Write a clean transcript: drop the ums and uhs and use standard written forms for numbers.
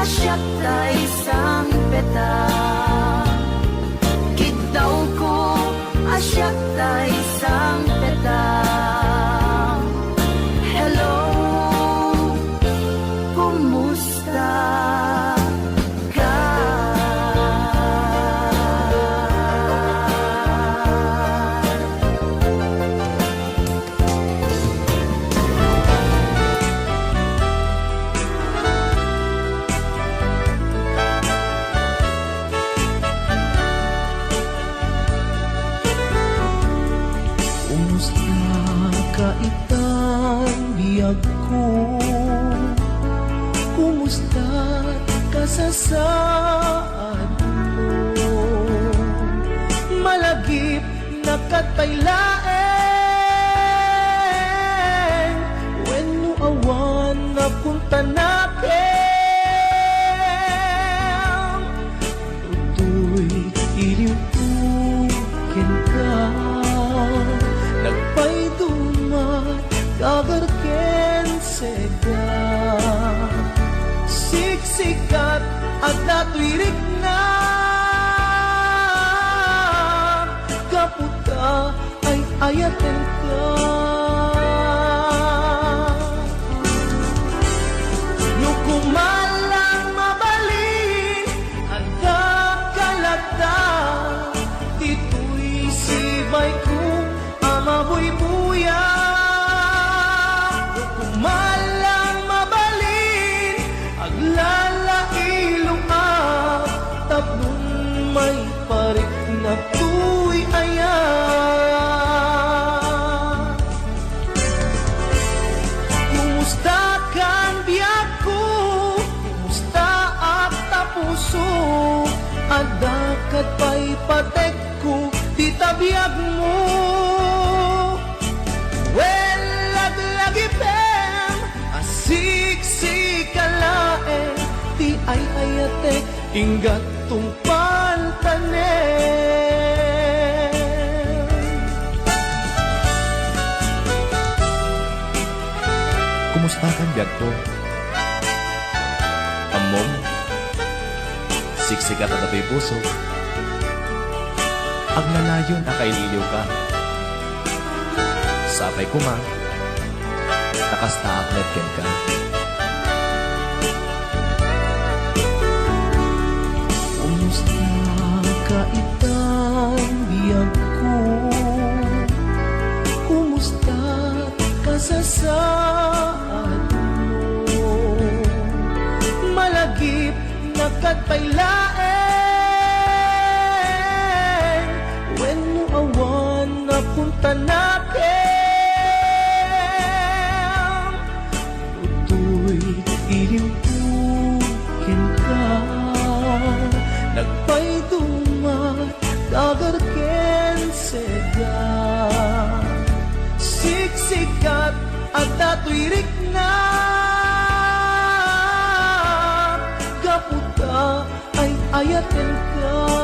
asyak ta isang peta. Kitaw ko asyak ta isang peta. Hello, kumusta ka? Kumusta ka itang biyag ko? Kumusta ka sa saad mo? Malagip na kataylaeng when no awan na punta natin. Tutoy iliw pukin ka, nagpay dumat kagarken sega. Siksikat at natwirik na kaputa ay ayaten ka. Nukumalang mabalin ang kakalata, ito'y sibay ko amabuy-buya. Kumalang mabalin ang lalailong at tablong may parik na tuy ayan. Kumusta kang biyak ko? Kumusta at tapuso? Adakat pa'y patek ko, di tabiyag mo. Well, laglagipem, asiksisikalae, di ay ayatek, ingat tungpal tanem. Kumusta kan biyag ko? Amom, siksikat at ako'y puso. Agnanayon akaililiw ka. Sapay ko ma, nakasta aklet ken ka. Kumusta ka itang biyag ko? Kumusta ka sa saad mo? Malagip na kataylaeng when no awan na punta natin. Tutoy iliw pukin ka, nagpay dumat kagarken sega. Siksikat at natwirik na kaputa ay ayaten ka.